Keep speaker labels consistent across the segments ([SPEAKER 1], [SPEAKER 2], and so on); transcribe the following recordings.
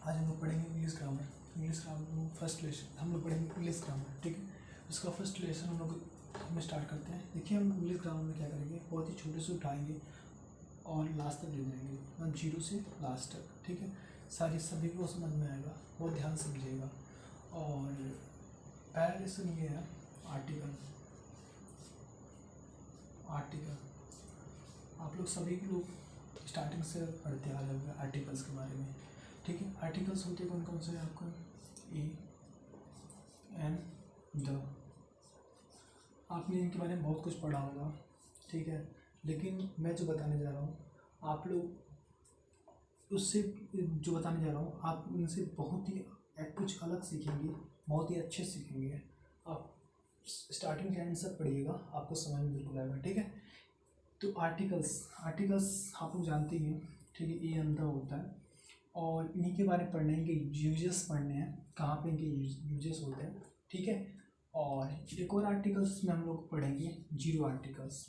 [SPEAKER 1] आज हम लोग पढ़ेंगे English grammar. English grammar first lesson हम लोग पढ़ेंगे इंग्लिश ग्रामर, ठीक है। उसका फर्स्ट लेसन हम स्टार्ट करते हैं। देखिए हम इंग्लिश ग्रामर में क्या करेंगे, बहुत ही छोटे से उठाएंगे और लास्ट तक ले जाएंगे, मतलब जीरो से लास्ट तक, ठीक है। सभी को समझ में आएगा, बहुत ध्यान से समझिएगा। और पहला लेसन ये है आर्टिकल। आप लोग सभी लोग स्टार्टिंग से पढ़ते आ रहे होंगे आर्टिकल्स के बारे में, ठीक है। आर्टिकल्स होते कौन कौन से हैं आपको, ए एन द, आपने इनके बारे में बहुत कुछ पढ़ा होगा, ठीक है। लेकिन मैं जो बताने जा रहा हूँ आप लोग उससे जो बताने जा रहा हूँ आप उनसे बहुत ही कुछ अलग सीखेंगे, बहुत ही अच्छे सीखेंगे। आप स्टार्टिंग के एंड से पढ़िएगा, आपको समझ में बिल्कुल आएगा, ठीक है। तो आर्टिकल्स आप लोग जानते ही हैं, ठीक है। ए एन द होता है और इन्हीं के बारे में पढ़ने हैं, इनके यूजेस पढ़ने हैं, कहाँ पे इनके यूजेस होते हैं, ठीक है। और एक और आर्टिकल्स में हम लोग पढ़ेंगे जीरो आर्टिकल्स।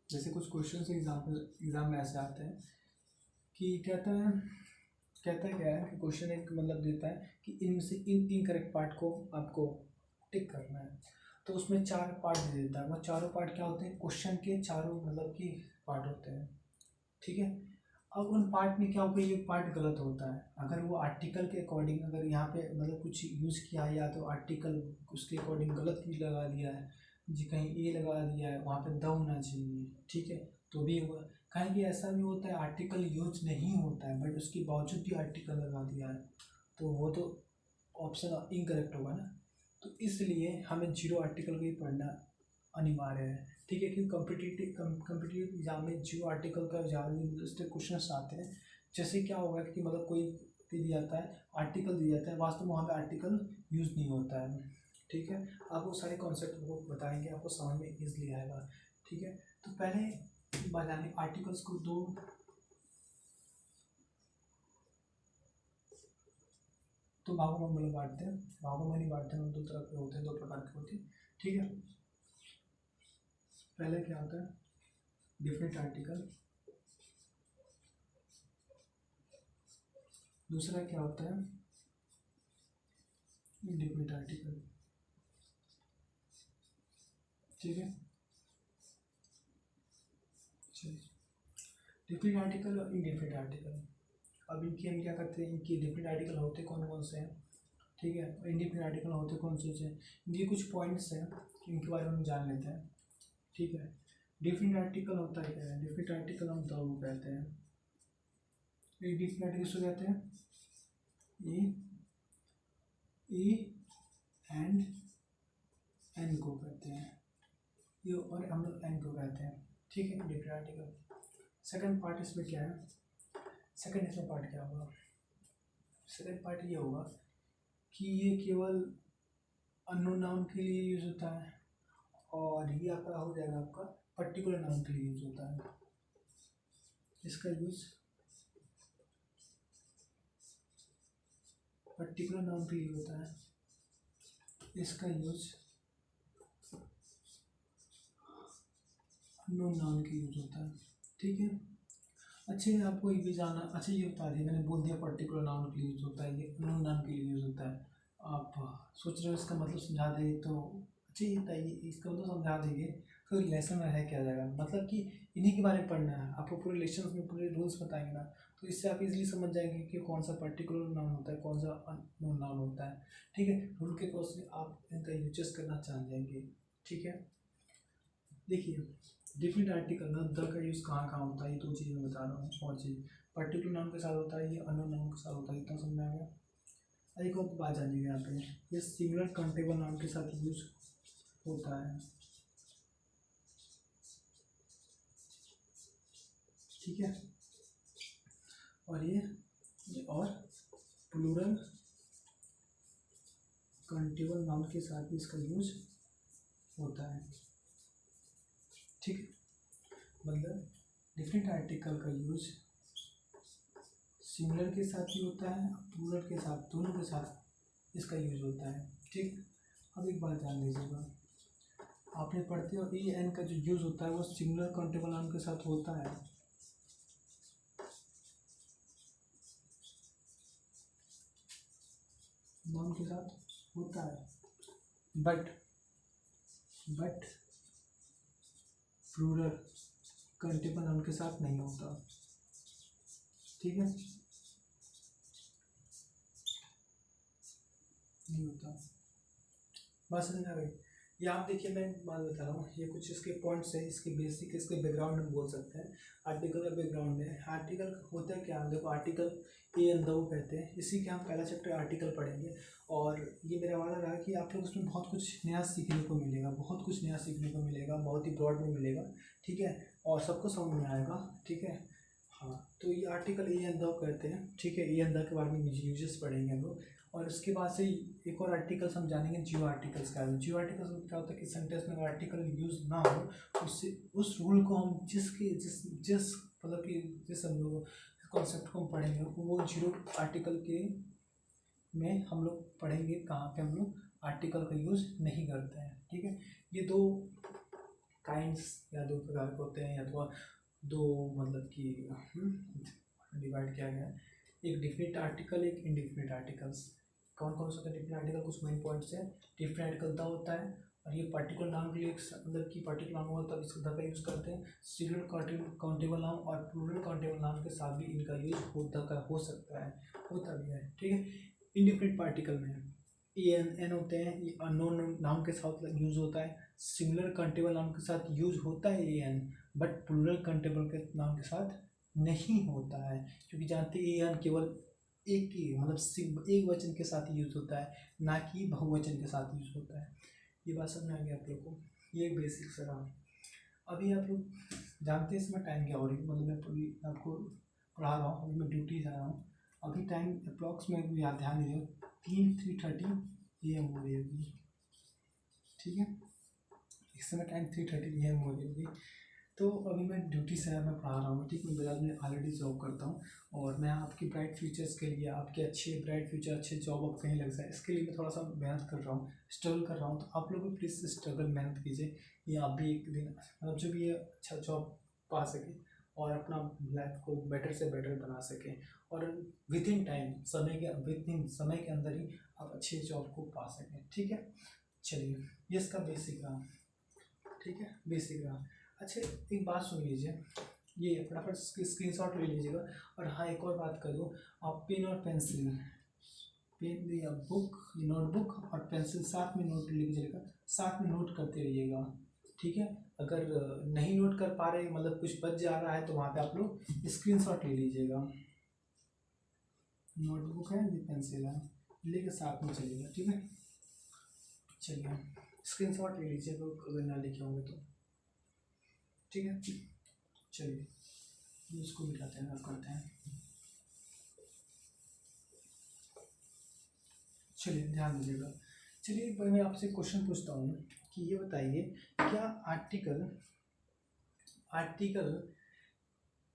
[SPEAKER 1] जैसे कुछ क्वेश्चन एग्जाम में ऐसे आते हैं कि कहता है क्या है कि क्वेश्चन एक मतलब देता है कि इनमें से इन इनकरेक्ट पार्ट को आपको टिक करना है। तो उसमें 4 पार्ट दे देता है। वो चारों पार्ट क्या होते हैं, क्वेश्चन के चारों मतलब कि पार्ट होते हैं, ठीक है। अब उन पार्ट में क्या होगा, ये पार्ट गलत होता है अगर वो आर्टिकल के अकॉर्डिंग, अगर यहाँ पे मतलब कुछ यूज़ किया है या तो आर्टिकल उसके अकॉर्डिंग गलत चीज़ लगा दिया है जी, कहीं ए लगा दिया है, वहाँ पे द होना चाहिए, ठीक है, तो भी हुआ। कहीं कि ऐसा भी होता है आर्टिकल यूज नहीं होता है बट उसके बावजूद भी आर्टिकल लगा दिया है, तो वो तो ऑप्शन इनकरेक्ट होगा ना। तो इसलिए हमें जीरो आर्टिकल को ही पढ़ना अनिवार्य है, ठीक है। क्योंकि कम्पिटिटिव एग्जाम में जीरो आर्टिकल का ज़्यादा क्वेश्चन आते हैं। जैसे क्या होगा कि मतलब कोई दिया जाता है, आर्टिकल दिया जाता है, वास्तव में वहाँ पे आर्टिकल यूज़ नहीं होता है, ठीक है। आपको सारे कॉन्सेप्ट वो बताएंगे, आपको समझ में ईजिली आएगा, ठीक है। तो पहले बताने आर्टिकल्स को दो तो भागों में मतलब बांटते हैं, भागों में नहीं बांटते हैं, दो तरह के होते हैं, दो प्रकार के होते हैं, ठीक है। पहले क्या होता है डिफरेंट आर्टिकल, दूसरा क्या होता है इंडिफरेंट आर्टिकल, ठीक है। चलिए डिफरेंट आर्टिकल और इनडिफरेंट आर्टिकल, अब इनकी हम क्या करते हैं, इनके डिफरेंट आर्टिकल होते कौन कौन से हैं, ठीक है, और इंडिफरेंट आर्टिकल होते कौन से हैं। इनके कुछ पॉइंट्स हैं, इनके बारे में हम जान लेते हैं, ठीक है। डिफरेंट आर्टिकल होता है क्या है, डिफरेंट आर्टिकल हम दो कहते हैं। एक डिफरेंट आर्टिकल किसको कहते हैं, ए एंड एन को कहते हैं, ये और हम लोग एन को कहते हैं, ठीक है, डिफरेंट आर्टिकल। सेकंड पार्ट इसमें क्या है, सेकंड इसमें पार्ट क्या होगा, सेकंड पार्ट ये होगा कि ये केवल अननोन नाउन के लिए यूज होता है और ये आपका हो जाएगा आपका पर्टिकुलर नाउन के लिए यूज होता है। इसका यूज पर्टिकुलर नाउन के लिए होता है, इसका यूज अननोन नाउन के लिए यूज होता है, ठीक है। अच्छे आपको ये भी जाना, अच्छा ये बता दिया मैंने, बोल दिया पर्टिकुलर नाउन के लिए यूज होता है, ये अननोन नाउन के लिए यूज होता है। आप सोच रहे हो इसका मतलब समझा दें तो अच्छा ये बताइए, इसका मतलब समझा देंगे तो लेसन में है क्या जाएगा, मतलब कि इन्हीं के बारे में पढ़ना है आपको, पूरे लेसन में पूरे रूल्स बताएंगे ना, तो इससे आप इजीली समझ जाएंगे कि कौन सा पर्टिकुलर नाउन होता है, कौन सा अननोन नाउन होता है, ठीक है। रूल के अकॉर्डिंग आप इनका यूजेस करना जान जाएंगे, ठीक है। देखिए डिफरेंट आर्टिकल ना द का यूज़ कहाँ कहाँ होता है, ये दो चीज़ मैं बता रहा हूँ, और चीज़ पर्टिकुलर नाउन के साथ होता है, ये अननोन नाउन के साथ होता है, इतना समझ में आ गया। एक और बात जानिएगा यहाँ पे, ये सिंगुलर काउंटेबल नाउन के साथ यूज होता है, ठीक है। और ये और प्लूरल काउंटेबल नाउन के साथ भी इसका यूज होता है, ठीक है। मतलब डिफरेंट आर्टिकल का यूज सिंगुलर के साथ भी होता है, प्लूरल के साथ, दोनों के साथ इसका यूज होता है, ठीक। अब एक बात जान लीजिएगा, आपने पढ़ते हो ए एन का जो यूज होता है वो सिंगुलर काउंटेबल नाउन के साथ होता है, नाउन के साथ होता है, बट प्लूरल काउंटेबल नाउन के साथ नहीं होता। ठीक है, नहीं होता। बात समझ आ गई? ये आप देखिए, मैं बात बता रहा हूँ, ये कुछ इसके पॉइंट्स है, इसके बेसिक, इसके बैकग्राउंड हम बोल सकते हैं। आर्टिकल का बैकग्राउंड है। आर्टिकल होता है क्या, देखो आर्टिकल ए एंड द कहते हैं, इसी के हम पहला चैप्टर आर्टिकल पढ़ेंगे। और ये मेरा वादा रहा कि आप लोग उसमें बहुत कुछ नया सीखने को मिलेगा, बहुत कुछ नया सीखने को मिलेगा, बहुत ही ब्रॉड में मिलेगा। ठीक है, और सबको समझ में आएगा। ठीक है, हाँ, तो ये आर्टिकल ए एंड द कहते हैं। ठीक है, ए एंड द के बारे में यूजेस पढ़ेंगे हम लोग। और उसके बाद से एक और आर्टिकल्स हम जानेंगे, जियो आर्टिकल्स का। जियो आर्टिकल्स में क्या होता है कि सेंटेंस में अगर आर्टिकल यूज़ ना हो, उससे उस रूल को हम जिस मतलब कि जिस हम लोग कॉन्सेप्ट को हम पढ़ेंगे, वो जीरो आर्टिकल के में हम लोग पढ़ेंगे, कहाँ पे हम लोग आर्टिकल का यूज़ नहीं करते हैं। ठीक है, ये दो काइंड्स या दो प्रकार के होते हैं, या तो दो मतलब कि डिवाइड किया गया है, एक डिफिनिट आर्टिकल, एक इनडिफिनिट आर्टिकल्स। कौन कौन सा होता है डिफिनिट आर्टिकल? कुछ मेन पॉइंट्स है। डिफिनिट आर्टिकल द होता है, और ये पर्टिकुलर नाउन के लिए मतलब कि पर्टिकुलर नाउन होता है, इसका द का यूज़ करते हैं। सिंगुलर काउंटेबल नाउन और प्लूरल काउंटेबल नाउन के साथ भी इनका यूज़ हो सकता है, होता भी है। ठीक है, इनडिफिनिट पार्टिकल में ए एन होते हैं, ये अननोन नाउन के साथ यूज़ होता है। सिंगुलर काउंटेबल नाउन के साथ यूज़ होता है A N, but plural countable के नाउन के साथ नहीं होता है, क्योंकि जानते हैं ए एन केवल एक ही मतलब एक वचन के साथ यूज होता है, ना कि बहुवचन के साथ यूज होता है। ये बात समझ में आ गया आप लोग को? ये बेसिक सा रहा। अभी आप लोग जानते हैं इसमें टाइम क्या हो रही है, मतलब मैं अभी आपको पढ़ा रहा हूँ, अभी मैं ड्यूटी जा रहा हूँ। अभी टाइम अप्रॉक्स में याद ध्यान दीजिए, 3:30 AM हो रही है अभी। ठीक है, इस समय टाइम 3:30 AM हो रही है अभी। तो अभी मैं ड्यूटी से मैं पढ़ा रहा हूँ। ठीक, मैं बजाज में ऑलरेडी जॉब करता हूँ, और मैं आपकी ब्राइट फ्यूचर्स के लिए, आपके अच्छे ब्राइट फ्यूचर, अच्छे जॉब अब कहीं लग जाए, इसके लिए मैं थोड़ा सा मेहनत कर रहा हूँ, स्ट्रगल कर रहा हूँ। तो आप लोग भी प्लीज़ स्ट्रगल मेहनत कीजिए, ये आप भी एक दिन मतलब जो भी ये अच्छा जॉब पा सकें, और अपना लाइफ को बेटर से बेटर बना सकें, और विद इन टाइम समय के अंदर ही आप अच्छे जॉब को पा सकें। ठीक है, चलिए, ये इसका बेसिक रहा। ठीक है, बेसिक रहा। अच्छा, एक बात सुन लीजिए, ये फटाफट स्क्रीनशॉट ले लीजिएगा। और हाँ, एक और बात कर दूँ, आप पेन और पेंसिल, पेन या बुक, नोटबुक और पेंसिल साथ में नोट लीजिएगा, साथ में नोट करते रहिएगा। ठीक है, अगर नहीं नोट कर पा रहे, मतलब कुछ बच जा रहा है, तो वहाँ पे आप लोग स्क्रीनशॉट ले लीजिएगा। नोटबुक है, ये पेंसिल है, लेके साथ में चलिएगा। ठीक है, चलिए स्क्रीनशॉट ले लीजिएगा अगर ना लिखे होंगे तो। ठीक है, चलिए इसको मिटाते हैं, रफ करते हैं। चलिए ध्यान दीजिएगा। चलिए मैं आपसे क्वेश्चन पूछता हूँ कि ये बताइए, क्या आर्टिकल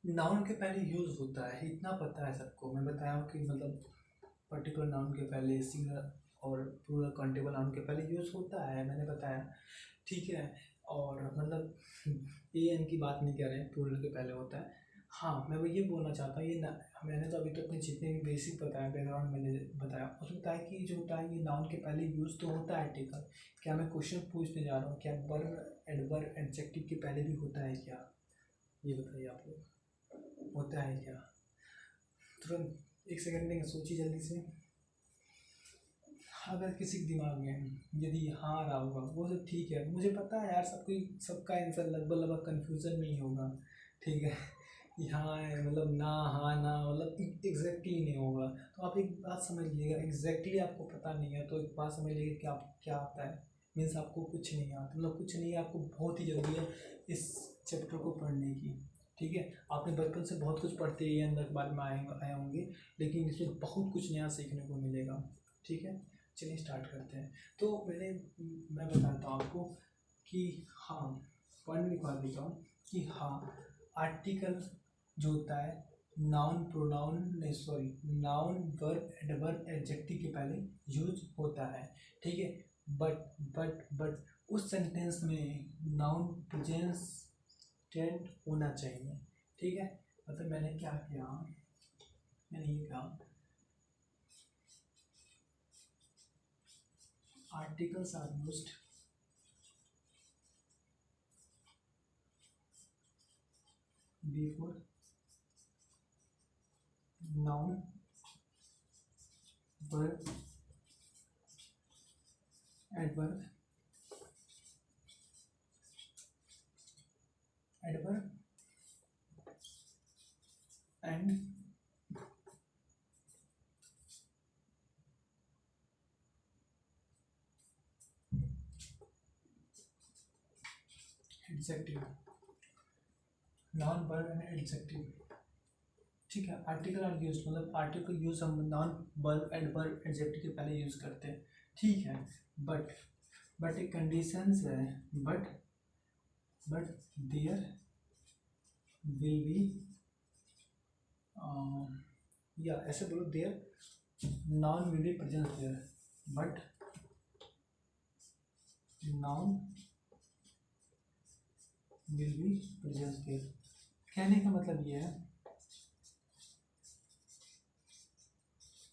[SPEAKER 1] नाउन के पहले यूज होता है? इतना पता है सबको, मैं बताया हूँ कि मतलब पर्टिकुलर नाउन के पहले सिंगुलर और प्लूरल काउंटेबल नाउन के पहले यूज होता है, मैंने बताया। ठीक है, और मतलब ए एन की बात नहीं कर रहे हैं, प्लूरल के पहले होता है। हाँ, मैं वो ये बोलना चाहता हूँ, मैंने तो अभी तक अपने जितने भी बेसिक बताया, बैकग्राउंड मैंने बताया, उसमें बताया कि जो होता है ये नाउन के पहले यूज़ तो होता है आर्टिकल। क्या मैं क्वेश्चन पूछने जा रहा हूँ, क्या वर्ब एडवर्ब एडजेक्टिव के पहले भी होता है क्या? ये बताइए आप लोग, होता है क्या? तुरंत एक सेकंड देंगे, सोचिए जल्दी से। अगर किसी के दिमाग में यदि हाँ रहा होगा, वो सब ठीक है, मुझे पता है यार, सबका आंसर लगभग कन्फ्यूज़न में ही होगा। ठीक है, हाँ है मतलब ना, हाँ ना मतलब एग्जैक्टली नहीं होगा। तो आप एक बात समझ लीजिएगा, एग्जैक्टली आपको पता नहीं है तो एक बात समझ लीजिए कि आप क्या आता है, मीन्स आपको कुछ नहीं आता, मतलब कुछ नहीं है, आपको बहुत ही जरूरी है इस चैप्टर को पढ़ने की। ठीक है, आपने बचपन से बहुत कुछ पढ़ते ही अंदर के बारे में आए होंगे, लेकिन इसमें बहुत कुछ नया सीखने को मिलेगा। ठीक है, चलिए स्टार्ट करते हैं। तो मैं बताता हूँ आपको कि हाँ, पॉइंट लिखवा देता हूँ कि हाँ, आर्टिकल जो होता है नाउन प्रोनाउन नहीं sorry noun verb adverb adjective के पहले यूज होता है। ठीक है, बट उस सेंटेंस में नाउन प्रेजेंस टेंट होना चाहिए। ठीक है, मतलब मैंने क्या किया, मैंने ये कहा articles are used before noun verb adverb and adjective, noun verb and adjective. ठीक है, आर्टिकल आर यूज मतलब आर्टिकल यूज हम नॉन वर्ब एडवर्ब एडजेक्टिव के पहले यूज करते हैं। ठीक है, बट एक कंडीशंस है, बट देयर विल बी, या ऐसे बोलो, there noun will be present there, but noun will be present there. कहने का मतलब ये है,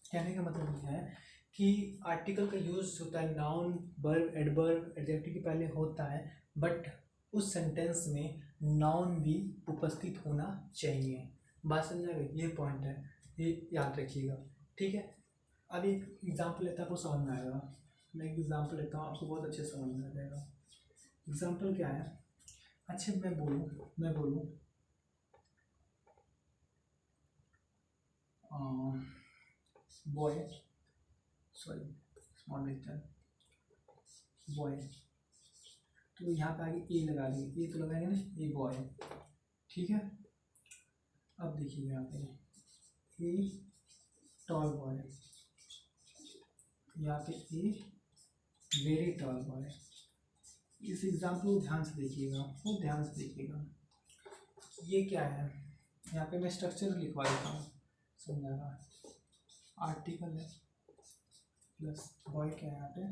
[SPEAKER 1] कहने का मतलब ये है कि आर्टिकल का यूज होता है नाउन वर्ब एडवर्ब एडजेक्टिव के पहले होता है, बट उस सेंटेंस में नाउन भी उपस्थित होना चाहिए। बात समझ आ गई? ये पॉइंट है, ये याद रखिएगा। ठीक है, अभी एक एग्जाम्पल लेता है, आपको समझ में आएगा। मैं एक एग्जाम्पल लेता हूँ, आपको बहुत अच्छे समझ में आ जाएगा। एग्जाम्पल क्या है? अच्छा, मैं बोलूँ boy, sorry small letter boy, तो यहाँ पे आगे ए लगा देंगे, ए तो लगाएंगे ना, ए बॉय। ठीक है, अब देखिए यहाँ पे ए टॉल बॉय, यहाँ पे ए वेरी टॉल बॉय। इस एग्जाम्पल को ध्यान से देखिएगा, वो ध्यान से देखिएगा। ये क्या है? यहाँ पे मैं स्ट्रक्चर लिखवा देता हूँ, समझाएगा। आर्टिकल है प्लस बॉय क्या है यहाँ पे,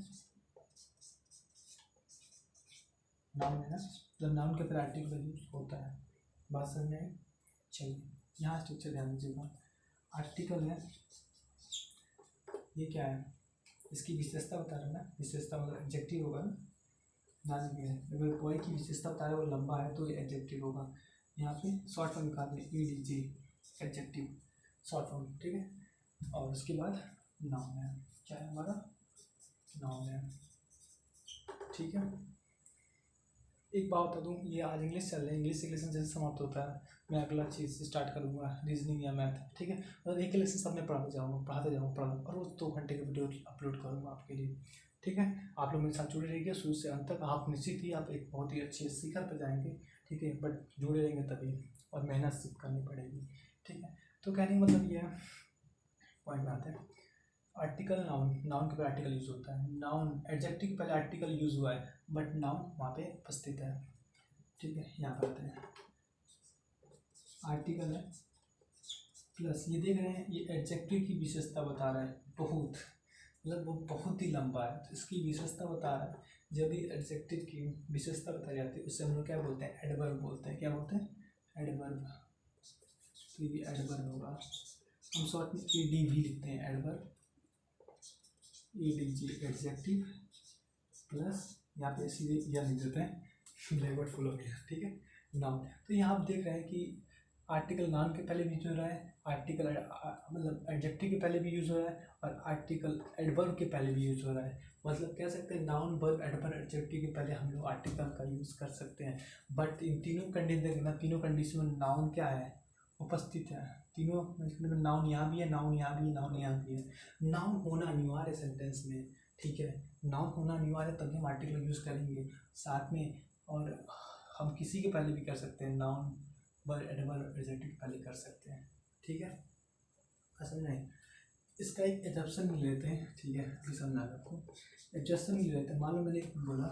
[SPEAKER 1] नाउन है ना, तो नाउन के फिर आर्टिकल यूज होता है। बात समझ में आई? चलिए यहाँ स्ट्रक्चर ध्यान दीजिएगा। आर्टिकल है, ये क्या है, इसकी विशेषता बता रहा है ना, विशेषता मतलब एडजेक्टिव होगा ना, ध्यान दीजिए। अगर बॉय की विशेषता बता रहा है वो लंबा है तो ये एडजेक्टिव होगा। यहाँ पे शॉर्ट फॉर्म निकाल दें, EDJ एडजेक्टिव शॉर्ट फॉर्म। ठीक है, और उसके बाद नाउन है, क्या है हमारा, नाउन है। ठीक है, एक बात बता दूँ, ये आज इंग्लिश चल रहा है, इंग्लिश लेसन जैसे समाप्त होता है मैं अगला चीज़ स्टार्ट करूँगा, रीजनिंग या मैथ। ठीक है, और एक लेसन सब में पढ़ाते जाऊँगा और रोज़ 2 घंटे की वीडियो अपलोड करूँगा आपके लिए। ठीक है, आप लोग मेरे साथ जुड़े रहिए शुरू से अंत तक, आप निश्चित ही आप एक बहुत ही अच्छे शिखर पर जाएंगे। ठीक है, बट जुड़े रहेंगे तभी, और मेहनत सिर्फ करनी पड़ेगी। ठीक है, तो कहने का मतलब ये है, पॉइंट में आते हैं। आर्टिकल नाउन के पहले आर्टिकल यूज होता है, नाउन एडजेक्टिव के पहले आर्टिकल यूज हुआ है, बट नाउन वहाँ पे उपस्थित है। ठीक है, यहाँ पर आते हैं। आर्टिकल है प्लस, ये देख रहे हैं, ये एडजेक्टिव की विशेषता बता रहा है, बहुत मतलब वो बहुत ही लंबा है, तो इसकी विशेषता बता रहा है। जब भी एडजेक्टिव की विशेषता बताई जाती है उससे हम लोग क्या बोलते हैं, एडवर्ब बोलते हैं। क्या बोलते हैं? एडवर्ब। तो ये एडवर्ब होगा, हम शॉर्ट में ADV लिखते हैं, एडवर्ब EDJ एडजेक्टिव प्लस यहाँ पे सीधे यह लिख देते हैं, ब्लैकबोर्ड फुल हो गया। ठीक है, नाउन। तो यहाँ आप देख रहे हैं कि आर्टिकल नाउन के पहले भी यूज हो रहा है, आर्टिकल मतलब एडजेक्टिव के पहले भी यूज हो रहा है, और आर्टिकल एडवर्ब के पहले भी यूज हो रहा है। मतलब कह सकते हैं नाउन वर्ब एडवर्ब एडजेक्टिव के पहले हम लोग आर्टिकल का यूज़ कर सकते हैं। बट इन तीनों कंडीशन, तीनों कंडीशन में नाउन क्या है, उपस्थित है। तीनों मतलब नाउन यहाँ भी है, नाउन यहाँ भी है, नाउन यहाँ भी है। नाउन होना अनिवार्य है सेंटेंस में। ठीक है, नाउन होना अनिवार्य है, तभी हम आर्टिकल यूज़ करेंगे साथ में। और हम किसी के पहले भी कर सकते हैं, नाउन वर्ब एडवर्ब एडजेक्टिव के पहले कर सकते हैं। ठीक है, समझ नहीं, इसका एक एग्जाम्पल भी लेते हैं। ठीक है, अभी समझना है आपको, एग्जाम्पल भी लेते हैं। मान लो मैंने बोला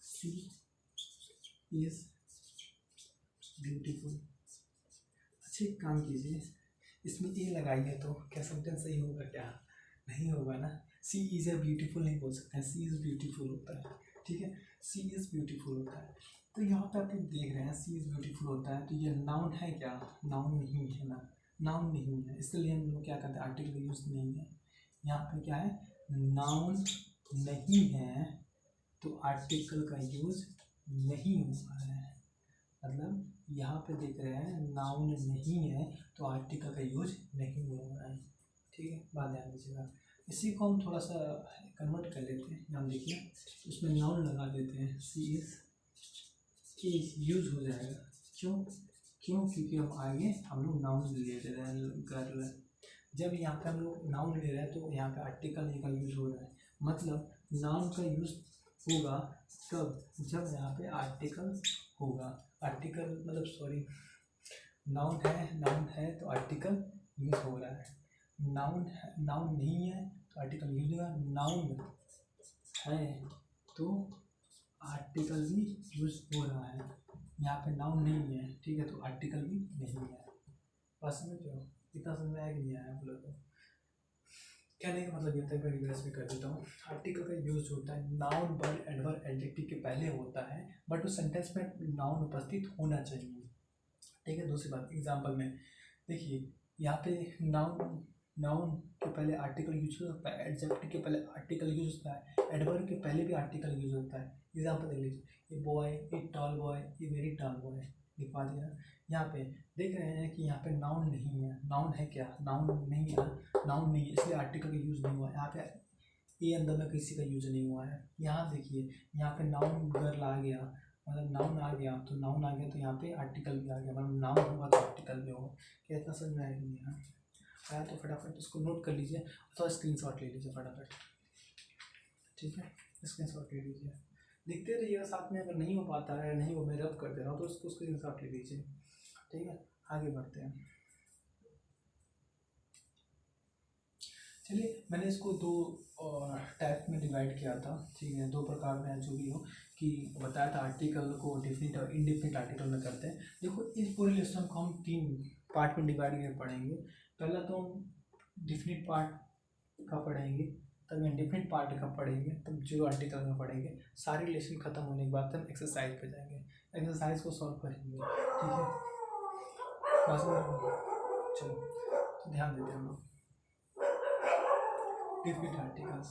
[SPEAKER 1] सी इज़ ब्यूटीफुल। अच्छा, एक काम कीजिए, इसमें ए लगाइए तो क्या सेंटेंस सही होगा? क्या नहीं होगा ना। सी इज़ ए ब्यूटीफुल नहीं बोल सकते हैं, सी इज़ ब्यूटीफुल होता है। ठीक है, सी इज़ ब्यूटीफुल होता है। तो यहाँ पे आप लोग देख रहे हैं सी इज़ ब्यूटीफुल होता है, तो ये नाउन है क्या? नाउन नहीं है ना, नाउन नहीं है, इसलिए हम लोग क्या करते हैं, आर्टिकल यूज नहीं है। यहाँ पे क्या है, नाउन नहीं है तो आर्टिकल का यूज नहीं हुआ है। मतलब यहाँ पे देख रहे हैं नाउन नहीं है तो आर्टिकल का यूज नहीं हो रहा है। ठीक है, बात ध्यान दीजिएगा। इसी को हम थोड़ा सा कन्वर्ट कर लेते हैं। यहाँ देखिए उसमें नाउन लगा देते हैं, सी इज यूज हो जाएगा। क्यों क्योंकि हम आगे हम लोग नाउन ले रहे हैं कर रहे हैं। जब यहाँ पे हम लोग नाउन ले रहे हैं तो यहाँ पे आर्टिकल का यूज हो रहा है। मतलब नाउन का यूज होगा कब, जब यहाँ पे आर्टिकल होगा। आर्टिकल मतलब सॉरी, नाउन है तो आर्टिकल यूज हो रहा है। नाउन नहीं है तो आर्टिकल यूज होगा। नाउन है तो आर्टिकल भी यूज हो रहा है। यहाँ पे नाउन नहीं है, ठीक है, तो आर्टिकल भी नहीं है। बस समझ रहे हो? इतना समझ में आया कि नहीं आया आप लोगों को? कहने का मतलब ये था, मैं रिवर्स में कर देता हूँ। आर्टिकल का यूज होता है नाउन, वर्ब, एडवर्ब, एडजेक्टिव के पहले होता है, बट उस सेंटेंस में नाउन उपस्थित होना चाहिए। ठीक है। दूसरी बात, एग्जाम्पल में देखिए यहाँ पे नाउन के पहले आर्टिकल यूज होता है, एडजेक्टिव के पहले आर्टिकल यूज होता है, एडवर्ब के पहले भी आर्टिकल यूज होता है। एग्जाम्पल देख लीजिए, a boy, a tall boy, a very tall boy, लिखवा दिया। यहाँ पे देख रहे हैं कि यहाँ पे नाउन नहीं है। नाउन है क्या? नाउन नहीं है। नाउन नहीं है इसलिए आर्टिकल का यूज़ नहीं हुआ। यहाँ पे ए अंदर में किसी का यूज नहीं हुआ है। यहाँ देखिए यहाँ पे नाउन गर्ल आ गया, मतलब नाउन आ गया तो नाउन आ गया तो यहाँ पे आर्टिकल भी आ गया, मतलब नाउन होगा तो आर्टिकल भी होगा। क्या इतना समझ में आया कि नहीं आया? तो फटाफट इसको नोट कर लीजिए अथवा स्क्रीनशॉट ले लीजिए फटाफट। ठीक है, स्क्रीनशॉट ले लीजिए, लिखते रहिएगा साथ में। अगर नहीं हो पाता है, नहीं हो, मैं रब कर दे रहा हूँ तो उसको स्क्रीनशॉट ले लीजिए। ठीक है, आगे बढ़ते हैं। चलिए, मैंने इसको दो टाइप में डिवाइड किया था। ठीक है, दो प्रकार में जो भी हो, कि बताया था आर्टिकल को डिफिनिट और इनडिफिनिट आर्टिकल में करते हैं। देखो इस पूरे लेसन को हम 3 पार्ट में डिवाइड करके पढ़ेंगे। पहला तो हम डिफिनिट पार्ट का पढ़ेंगे, तब इनडिफिनिट पार्ट का पढ़ेंगे, तब जो आर्टिकल में पढ़ेंगे। सारी लेसन खत्म होने के बाद हम एक्सरसाइज पे जाएंगे, एक्सरसाइज को सॉल्व करेंगे। ठीक है, बस चलो तो ध्यान देते हैं हम लोग। डिफिनिट आर्टिकल्स,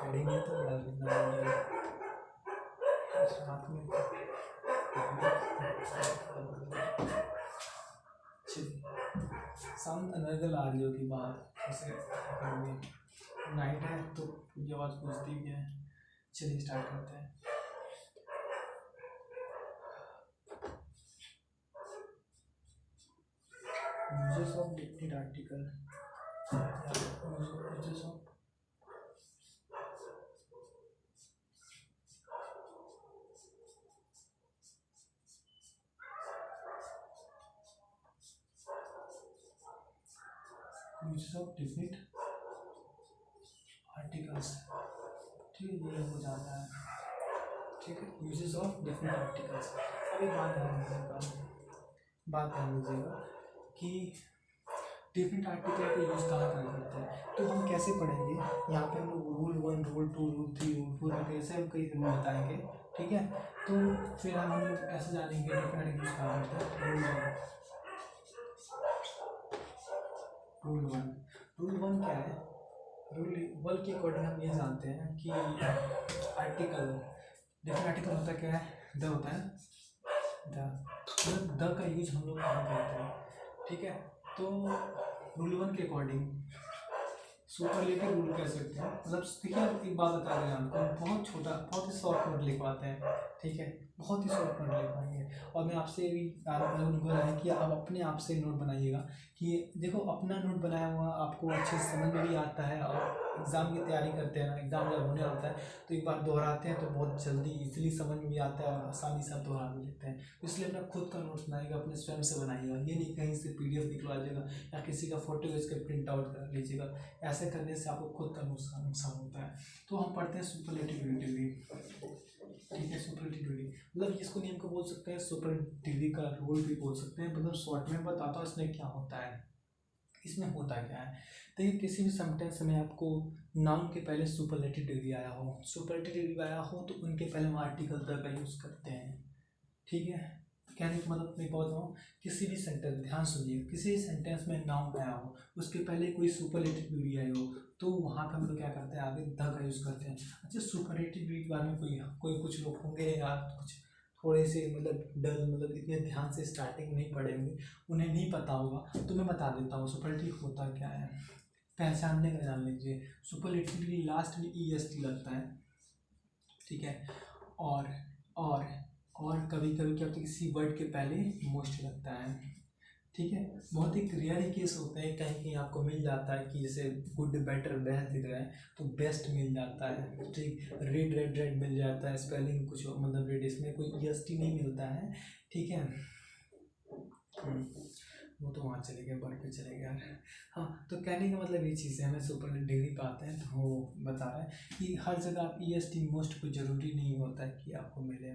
[SPEAKER 1] हेडिंग है तो बड़ा साथ में साउंड अनर्गल आ रही होगी बाहर, जैसे करेंगे। नाइट है तो ये आवाज़ गूंजती भी है। चलिए स्टार्ट करते हैं। Uses of definite article, uses of definite articles. ठीक है, ये हो जाता है। ठीक है, यूजेस ऑफ डिफिनिट आर्टिकल्स। अभी बात ध्यान दीजिएगा कि डिफरेंट आर्टिकल को यूज़ कहाँ करते हैं, तो हम कैसे पढ़ेंगे। यहाँ पे हम रूल 1, रूल 2, रूल 3, रूल 4 ऐसे हम कई रूल बताएंगे। ठीक है, तो फिर हम लोग ऐसे जानेंगे डिफरेंट आर्टिकल यूज़ कहाँ करते हैं। रूल 1 क्या है? रूल 1 के अकॉर्डिंग हम ये जानते हैं कि आर्टिकल, डिफरेंट आर्टिकल होता क्या है? द होता है। द का यूज हम लोग कहाँ करते हैं? ठीक है, तो रूल 1 के अकॉर्डिंग सुपरलेटिव रूल कह सकते हैं। मतलब देखिए एक बात बता रहे हैं आपको, बहुत छोटा, बहुत ही शॉर्ट नोट लिख पाते हैं। ठीक है, बहुत ही शॉर्ट नोट लिख पाएंगे। और मैं आपसे भी बोला है कि आप अपने आप से नोट बनाइएगा कि देखो अपना नोट बनाया हुआ आपको अच्छे से समझ में भी आता है। और एग्ज़ाम की तैयारी करते हैं ना, एग्ज़ाम जब होने होता है तो एक बार दोहराते हैं तो बहुत जल्दी इजीली समझ में भी आता है और आसानी से आप दोहरा भी लेते हैं। तो इसलिए अपना खुद का नोट्स बनाइएगा, अपने स्वयं से बनाइएगा। ये नहीं कहीं से PDF निकलवा लीजिएगा या किसी का फोटो इसका प्रिंट आउट कर लीजिएगा। ऐसे करने से आपको खुद का नुकसान होता है। तो हम पढ़ते हैं सुपरलेटिव डिग्री। ठीक है, सुपरलेटिव डिग्री मतलब इसको नियम को बोल सकते हैं, सुपर डिग्री का रूल भी बोल सकते हैं। मतलब शॉर्ट में बताता हूँ इसमें क्या होता है। इसमें होता क्या है, देखिए किसी भी सेंटेंस में आपको नाउन के पहले सुपरलेटिव डिग्री आया हो, सुपरलेटिव डिग्री आया हो तो उनके पहले हम आर्टिकल द का यूज़ करते हैं। ठीक है, कहने का मतलब मैं बोल रहा हूँ, किसी भी सेंटेंस, ध्यान सुनिए, किसी भी सेंटेंस में नाउन आया हो, उसके पहले कोई सुपरलेटिव डिग्री आई हो, तो वहाँ पे हम लोग क्या करते हैं, आगे द का यूज़ करते हैं। अच्छा, सुपरलेटिव डिग्री के बारे में कोई कोई कुछ लोग होंगे या कुछ थोड़े से मतलब डल, मतलब इतने ध्यान से स्टार्टिंग नहीं पढ़े होंगे, उन्हें नहीं पता होगा, तो मैं बता देता हूँ सुपरलेटिव होता क्या है, पहचानने का जान लीजिए। सुपरलेटिव डिग्री लास्ट में EST लगता है, ठीक है। और और और कभी कभी क्या होता है, किसी वर्ड के पहले मोस्ट लगता है, ठीक है। बहुत ही रेयर ही केस होते हैं, कहीं कहीं आपको मिल जाता है कि जैसे गुड, बेटर, बेस्ट दिख रहा है तो बेस्ट मिल जाता है, ठीक। रेड रेड रेड मिल जाता है, स्पेलिंग कुछ मतलब रेड, इसमें कोई EST नहीं मिलता है, ठीक है। वो तो वहाँ चले गए, वर्ड पे चले गए यार। हाँ, तो कहने का मतलब ये चीज़ है, हमें सुपर डिग्री पे आते हैं तो वो बता रहा है कि हर जगह आप EST मोस्ट को ज़रूरी नहीं होता है कि आपको मिले,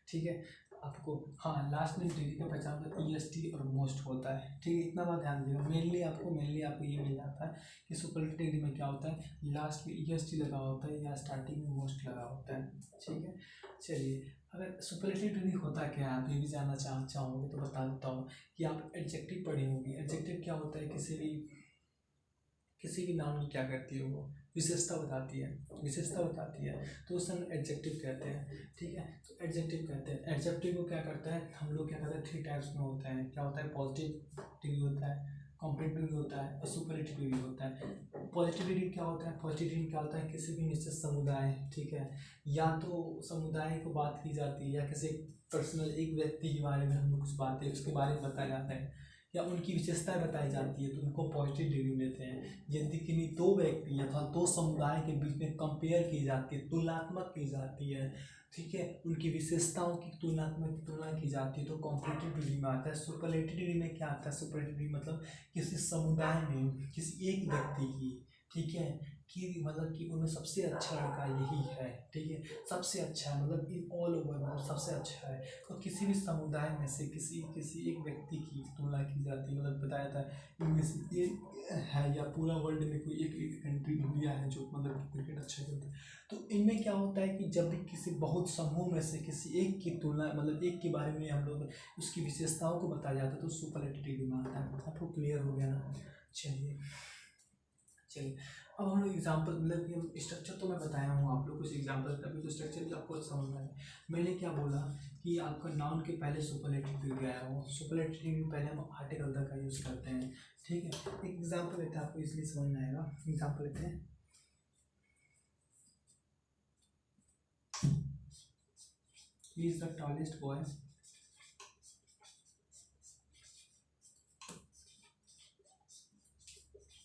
[SPEAKER 1] ठीक है। आपको हाँ, लास्ट में डिग्री का पहचान तो EST और मोस्ट होता है, ठीक है। इतना बात ध्यान दीजिएगा। मेनली आपको ये मिल जाता है कि सुपरलेटिव डिग्री में क्या होता है, लास्ट में EST लगा होता है या स्टार्टिंग में मोस्ट लगा होता है, ठीक है। चलिए, अगर सुपरलेटिव डिग्री होता क्या है, आप ये भी जानना चाहोगे तो बता देता हूँ कि आप एडजेक्टिव पढ़ी होगी। एडजेक्टिव क्या होता है, किसी भी नाउन की क्या करती है, वो विशेषता बताती है, तो उसे हम एडजेक्टिव कहते हैं, ठीक है। तो एडजेक्टिव कहते हैं, एडजेक्टिव को क्या करता है, हम लोग क्या करते हैं, 3 टाइप्स में होते हैं, क्या होता है, पॉजिटिव डिग्री होता है, कॉम्प्लीट डिग्री होता है और सुपरलेटिव डिग्री होता है। पॉजिटिव डिग्री क्या होता है, पॉजिटिव डिग्री क्या होता है, किसी भी निश्चित समुदाय, ठीक है, या तो समुदाय को बात की जाती है या किसी पर्सनल एक व्यक्ति के बारे में हम लोग कुछ बातें उसके बारे में बताया जाता है या उनकी विशेषताएं बताई जाती है, तो उनको पॉजिटिव डिग्री देते हैं। यदि किन्हीं 2 व्यक्ति अथवा 2 समुदाय के बीच में कंपेयर की जाती है, तुलनात्मक की जाती है, ठीक है, उनकी विशेषताओं की तुलना की जाती है, तो कॉम्परेटिव डिग्री में आता है। सुपरलेटिव डिग्री में क्या आता है, सुपरलेटिव डिग्री मतलब किसी समुदाय में किसी एक व्यक्ति की, ठीक है, कि मतलब कि उनमें सबसे अच्छा लड़का यही है, ठीक है, सबसे अच्छा है, मतलब इन ऑल ओवर मतलब सबसे अच्छा है। तो किसी भी समुदाय में से किसी एक व्यक्ति की तुलना की जाती है, मतलब बताया था इनमें से ये है, या पूरा वर्ल्ड में कोई एक कंट्री इंडिया है जो मतलब क्रिकेट अच्छा खेलता है। तो इनमें क्या होता है कि जब भी किसी बहुत समूह में से किसी एक की तुलना, मतलब एक के बारे में हम लोग उसकी विशेषताओं को बताया जाता है, तो सुपरलेटिव डिग्री में आता है। आपको क्लियर हो गया ना? चलिए, अब हम लोग एग्जाम्पल, मतलब कि हम स्ट्रक्चर तो मैं बताया हूँ आप लोग कुछ एग्जाम्पल, अभी तो स्ट्रक्चर भी आपको समझ में आया। मैंने क्या बोला कि आपका नाउन के पहले सुपरलेटिव डिग्री आया हो, सुपरलेटिव डिग्री पहले हम आर्टिकल तक का यूज़ करते हैं, ठीक है। एक एग्जाम्पल लेते हैं, आपको इसलिए समझ में आएगा। एग्जाम्पल लेते हैं, he is the tallest boy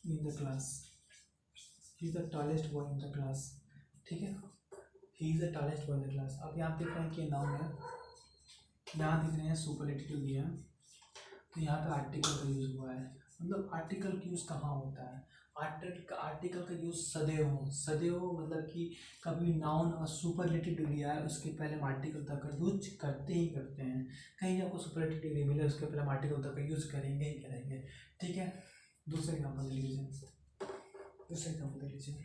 [SPEAKER 1] in the class, he is the tallest boy in the class, ठीक है। He is the tallest boy in the class. अब यहाँ देख रहे हैं कि नाउन है, यहाँ दिख रहे हैं सुपरलेटिव डिग्री है, तो यहाँ पे आर्टिकल का यूज़ हुआ है। मतलब आर्टिकल का यूज़ कहाँ होता है, आर्टिकल का यूज़ सदैव मतलब कि कभी नाउन और सुपरलेटिव डिग्री आए उसके पहले हम आर्टिकल तक का यूज करते ही करते हैं। कहीं आपको सुपरलेटिव डिग्री मिले उसके पहले हम आर्टिकल तक का यूज़ करेंगे ही करेंगे, ठीक है। दूसरे एग्जाम्पल दे लीजिए,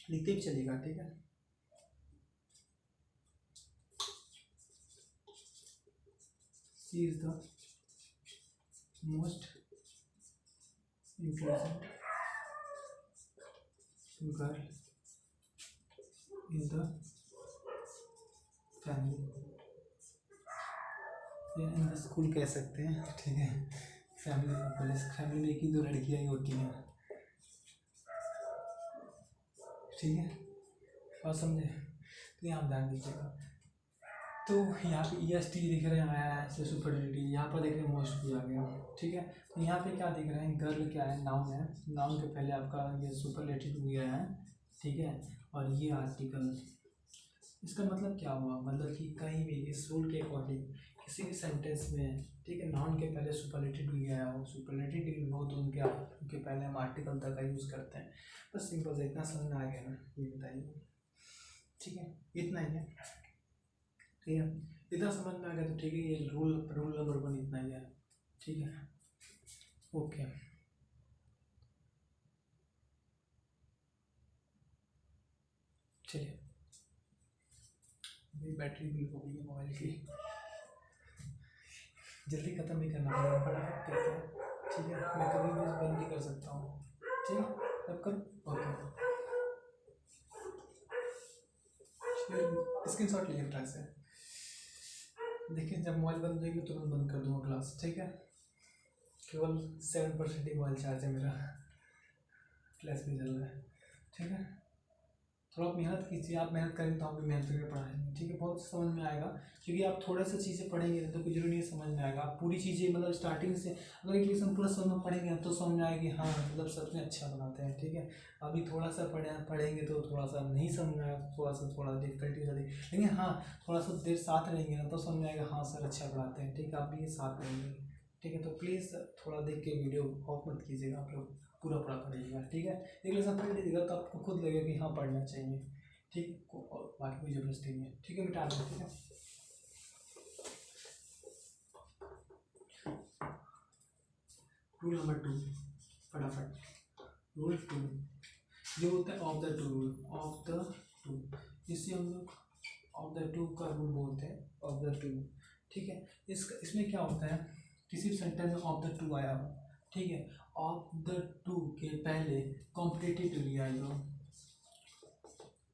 [SPEAKER 1] लिखते भी चलेगा, ठीक है। She is the most intelligent girl in the family, in the school कह सकते हैं, ठीक है। फैमिली में एक ही 2 लड़कियाँ ही होती हैं, ठीक है, और समझे। तो यहाँ ध्यान दीजिएगा, तो यहाँ पे EST दिख रहे हैं आया है, से सुपरलेटिव, यहाँ पर देख रहे हैं मोस्ट भी आ गया, ठीक है। तो यहाँ पे क्या दिख रहे हैं, गर्ल क्या है, नाउन है, नाउन के पहले आपका ये सुपरलेटिव भी आया है, ठीक है, और ये आर्टिकल। इसका मतलब क्या हुआ, मतलब कि कहीं भी इस रूल के अकॉर्डिंग किसी भी सेंटेंस में, ठीक है, नाउन के पहले सुपरलेटिव डिग्री आया हो, सुपरलेटिव डिग्री हो तो उनके पहले हम आर्टिकल तक का यूज़ करते हैं। बस सिंपल से इतना समझ में आ गया ना, ये बताइए, ठीक है, इतना ही है, ठीक है। इतना समझ में आ गया तो ठीक है, ये रूल नंबर 1 इतना ही है, ठीक है, ओके। चलिए, मेरी बैटरी भी हो गई है मोबाइल की। जल्दी ख़त्म भी करना पड़ेगा, फटाफट करते हैं, ठीक है। मैं कभी भी बंद भी कर सकता हूँ, ठीक है। तब कर ओके, स्क्रीन शॉट लिए ट्राई से देखिए। जब मोबाइल बंद हो जाएगी तुरंत बंद कर दूँगा क्लास, ठीक है। केवल 7% ही मोबाइल चार्ज है मेरा, क्लास भी चल रहा है, ठीक है। थोड़ा मेहनत कीजिए, आप मेहनत करेंगे तो आप भी मेहनत करके पढ़ाएंगे, ठीक है। बहुत समझ में आएगा, क्योंकि आप थोड़ा सा चीज़ें पढ़ेंगे तो कुछ जरूरी नहीं समझ में आएगा। आप पूरी चीज़ें मतलब स्टार्टिंग से अगर एक लेसन पूरा समझ में पढ़ेंगे तो समझ में आएगी, हाँ मतलब सच में अच्छा बनाते हैं, ठीक है। अभी थोड़ा सा पढ़ेंगे तो थोड़ा सा नहीं समझ में आएगा, थोड़ा डिफिकल्टी होती है, लेकिन हाँ थोड़ा सा देर साथ रहेंगे ना तो समझ में आएगा, हाँ सर अच्छा पढ़ाते हैं, ठीक है। आप भी साथ रहेंगे, ठीक है। तो प्लीज़ थोड़ा देख के वीडियो ऑफ मत कीजिएगा, आप लोग पूरा पूरा पढ़िएगा, ठीक है। एक लेसन पढ़ लीजिएगा तो आपको खुद लगेगा कि हाँ पढ़ना चाहिए, ठीक। और बाकी कोई ज़बरदस्ती नहीं है, ठीक है। मिटा दें, ठीक है। रूल नंबर 2, फटाफट। रूल 2 जो होता है of the two, rule of the two, इससे हम लोग ऑफ द टू का रूल बोलते हैं, ऑफ द टू, ठीक है। इसमें क्या होता है, किसी भी सेंटेंस में ऑफ द टू आया हो, ठीक है। ऑफ द टू के पहले कॉम्पिटिटिव डिग्री आई हो,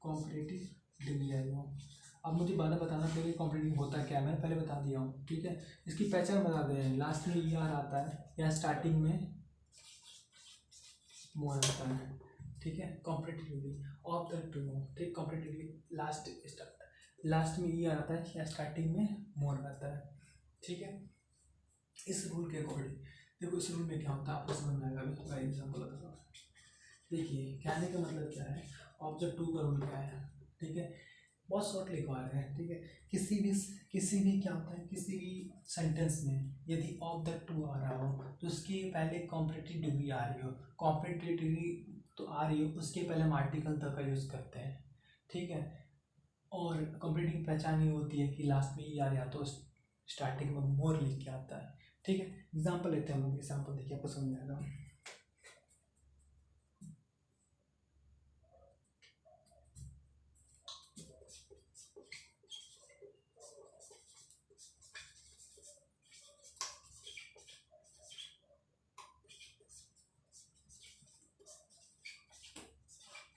[SPEAKER 1] कॉम्पिटिटिव डिग्री आई हो। अब मुझे बाद बताना पड़ेगा कॉम्पिटिटिव होता क्या है, मैंने पहले बता दिया हूँ, ठीक है। इसकी पहचान बता दे रहे हैं, लास्ट में ई आर आता है या स्टार्टिंग में मोर आता है, ठीक है। Competitive degree of the two, ठीक। कॉम्पिटिटिव डिग्री लास्ट में ई आर आता है या स्टार्टिंग में मोर आता है, ठीक है। इस रूल के अकॉर्डिंग देखो, इस रूल में क्या होता है आपको समझ में आएगा। अभी थोड़ा एग्जाम्पल बताता हूँ, देखिए कहने का मतलब क्या है, ऑफ द टू का रूल क्या है, ठीक है। बहुत शॉर्ट लिखवा रहे हैं, ठीक है। किसी भी क्या होता है, किसी भी सेंटेंस में यदि ऑफ द टू आ रहा हो तो उसके पहले कॉम्पिटिटिव डिग्री आ रही हो, कॉम्पिटिटिव डिग्री तो आ रही हो, उसके पहले हम आर्टिकल तक का यूज़ करते हैं, ठीक है। और कॉम्पिटिटिव पहचान ये होती है कि लास्ट में ई आ रहा तो स्टार्टिंग में मोर लिख के आता है, ठीक है। एग्जाम्पल लेते हैं हम लोग, एग्जाम्पल देखिए आपको समझ में आएगा।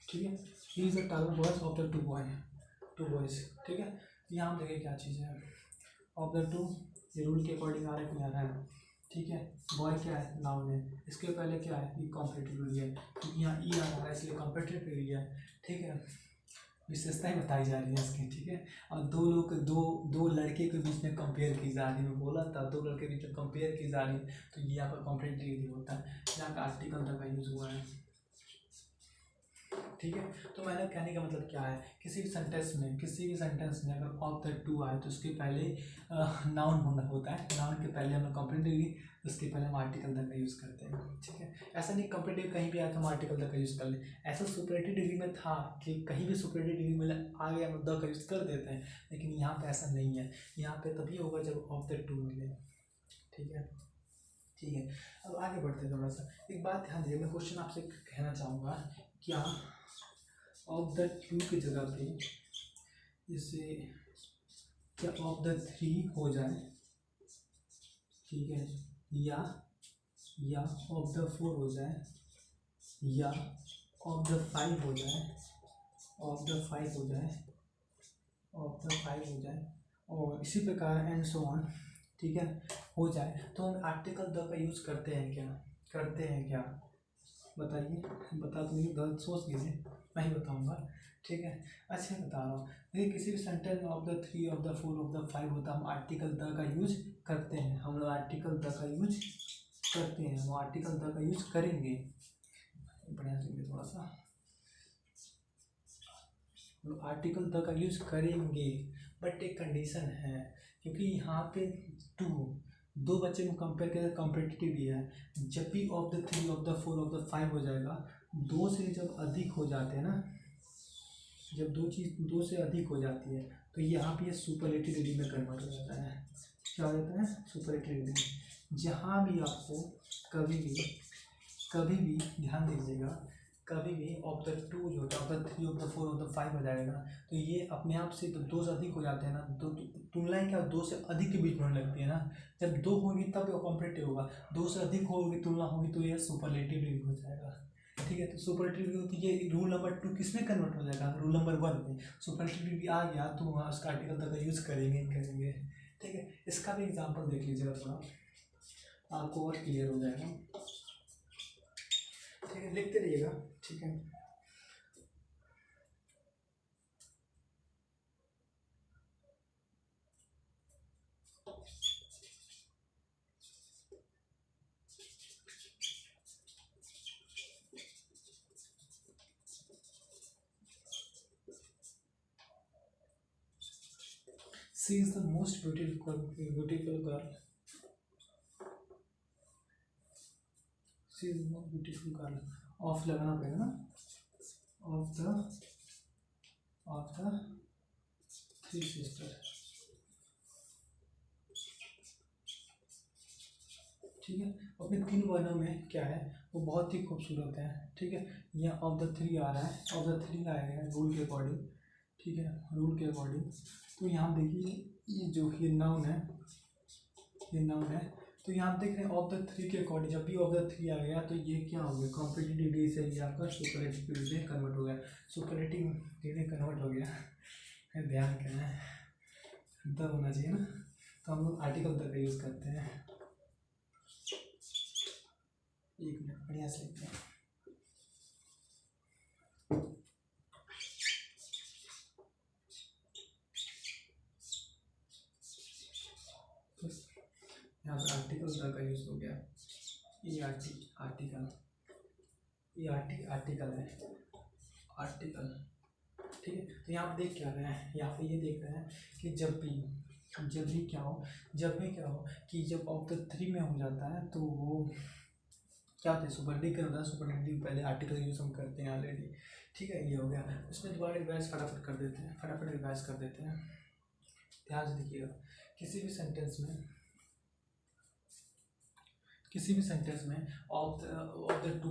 [SPEAKER 1] ठीक है, he is the target boys of the two boys, ठीक है। यहाँ देखिए क्या चीज़ है, ऑफ द टू, ये रूल के अकॉर्डिंग आ रहा है कि आ रहा है, ठीक है। बॉय क्या है, नाउन है, इसके पहले क्या है, ये कॉम्पिटिटिव डिग्री है, क्योंकि यहाँ ई आ रहा है इसलिए कॉम्पिटिटिव डिग्री है, ठीक है। विशेषताएं बताई जा रही है इसकी, ठीक है। और दो लड़के के बीच में कंपेयर की जा रही है, मैं बोला था दो लड़के के बीच में कंपेयर की जा रही है, तो ये यहाँ पर कॉम्पिटिटिव डिग्री होता है, यहाँ का आर्टिकल तक का यूज हुआ है, ठीक है। तो मैंने कहने का मतलब क्या है, किसी भी सेंटेंस में अगर ऑफ द टू आए तो उसके पहले नाउन होना होता है, नाउन के पहले हम कॉम्पिटिटिव डिग्री, उसके पहले हम आर्टिकल तक का यूज़ करते हैं, ठीक है। ऐसा नहीं कॉम्पिटिटिव कहीं भी आया तो हम आर्टिकल तक का यूज़ कर लें, ऐसा सुपरलेटिव डिग्री में था कि कहीं भी सुपरलेटिव डिग्री में आ गया हम द का यूज़ कर देते हैं, लेकिन यहाँ पे ऐसा नहीं है, यहाँ पे तभी होगा जब ऑफ द टू मिले, ठीक है। ठीक है, अब आगे बढ़ते हैं। थोड़ा सा एक बात ध्यान दीजिए, मैं क्वेश्चन आपसे कहना चाहूँगा, क्या ऑफ द टू की जगह पे इसे क्या ऑफ द थ्री हो जाए, ठीक है, या ऑफ द फोर हो जाए, या ऑफ द फाइव हो जाए, ऑफ द फाइव हो जाए, ऑफ द फाइव हो जाए, और इसी प्रकार एंड सो ऑन, ठीक है, हो जाए, तो हम आर्टिकल द का यूज़ करते हैं क्या बताइए, बता तो नहीं, गलत सोच लीजिए, मैं ही बताऊँगा, ठीक है। अच्छा बता रहा हूँ, देखिए किसी भी सेंटेंस में of the three, of the four, of the five होता है, हम आर्टिकल द का यूज करते हैं, हम लोग आर्टिकल द का यूज करते हैं, वो आर्टिकल द का यूज करेंगे, बढ़िया से थोड़ा सा, आर्टिकल द का यूज करेंगे, बट एक कंडीशन है, क्योंकि यहाँ पे दो बच्चे को कंपेयर करें, कॉम्पिटिटिव ही है, जब भी of the three, of the four, of the five हो जाएगा, दो से जब अधिक हो जाते हैं ना, जब दो से अधिक हो जाती है तो यहाँ पे ये सुपरलेटिव डिग्री में कन्वर्ट हो जाता है, क्या हो जाता है, सुपरलेटिव डिग्री। जहाँ भी आपको कभी भी ध्यान दीजिएगा, कभी भी ऑफ द टू जो होता है, of the three, of the four, of the five हो जाएगा ना, तो ये अपने आप से तो दो से अधिक हो जाते हैं ना, दो तुलनाएं क्या दो से अधिक के बीच में होने लगती है ना। जब दो होगी तब ये कॉम्परेटिव होगा, दो से अधिक होगी तुलना होगी तो ये सुपरलेटिव डिग्री हो जाएगा। ठीक है, तो सुपरलेटिव डिग्री होती है, रूल नंबर 2 किसमें कन्वर्ट हो जाएगा, रूल नंबर 1 में। सुपरलेटिव डिग्री आ गया तो वहाँ उसका आर्टिकल तक यूज़ करेंगे। ठीक है, इसका भी एग्जाम्पल देख लीजिएगा थोड़ा, आपको और क्लियर हो जाएगा। ठीक है, लिखते रहिएगा। ठीक है, she is the most beautiful girl, she is the most beautiful girl of लगाना पड़ेगा ना, ऑफ द थ्री सिस्टर। ठीक है, अपने तीन वर्णों में क्या है वो बहुत ही खूबसूरत है। ठीक है, यहाँ ऑफ द थ्री आ रहा है, ऑफ द थ्री आएगा रूल के अकॉर्डिंग। ठीक है, रूल के अकॉर्डिंग तो यहाँ देखिए ये जो ये नाउन है, ये नाउन है, तो यहाँ देख रहे हैं ऑफ द थ्री के अकॉर्डिंग जब भी ऑफ द थ्री आ गया तो ये क्या हो गया, कॉम्पिटिटिव डिग्री से ये आपका सुपरलेटिव डिग्री में कन्वर्ट हो गया, सुपरलेटिव डिग्री कन्वर्ट हो गया। ध्यान करना है, द होना चाहिए ना, तो हम लोग आर्टिकल द का यूज़ करते हैं। एक मिनट बढ़िया से लिखते हैं। यहाँ पर आर्टिकल द का यूज़ हो गया, ये आर्टिकल, ये आर्टिकल है, आर्टिकल। ठीक है, तो यहाँ पे देख क्या रहे हैं, यहाँ पे ये देख रहे हैं कि जब भी क्या हो कि जब ऑफ द थ्री में हो जाता है तो वो क्या होता है, सुपरलेटिव का होता है। सुपरलेटिव पहले आर्टिकल यूज़ हम करते हैं ऑलरेडी। ठीक है, ये हो गया, उसमें दोबारा रिवाइज फटाफट कर देते हैं, फटाफट रिवाइज कर देते हैं। ध्यान से देखिएगा, किसी भी सेंटेंस में ऑफ द टू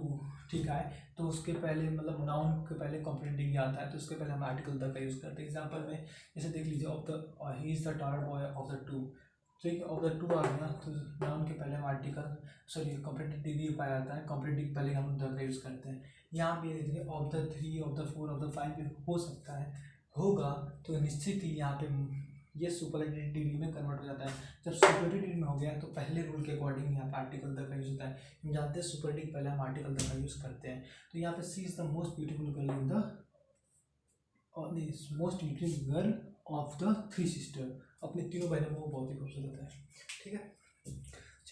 [SPEAKER 1] ठीक है, तो उसके पहले मतलब नाउन के पहले कॉम्पोनेंट डिग्री आता है, तो उसके पहले हम आर्टिकल द का यूज़ करते हैं। एग्जांपल में जैसे देख लीजिए, of the he is the tower boy of the two, ठीक है, ऑफ द टू आ गया तो नाउन के पहले हम आर्टिकल कॉम्पोनेंट डिग्री पाया जाता है, कॉम्पोनेंट डिग्री पहले हम द का यूज़ करते हैं। यहाँ पे देखिए of the three, of the four, of the five हो सकता है, होगा तो निश्चित ही यहाँ पे ये सुपरलेटिव डिग्री में कन्वर्ट हो जाता है। जब सुपरलेटिव डिग्री में हो गया तो पहले रूल के अकॉर्डिंग यहाँ पे आर्टिकल द का यूज़ होता है। हम जानते हैं सुपरलेटिव पहले हम आर्टिकल द का यूज़ करते हैं। तो यहाँ पे she is the most beautiful girl in the most beautiful girl of the three sister, अपने तीनों बहनों में वो बहुत ही खूबसूरत है। ठीक है,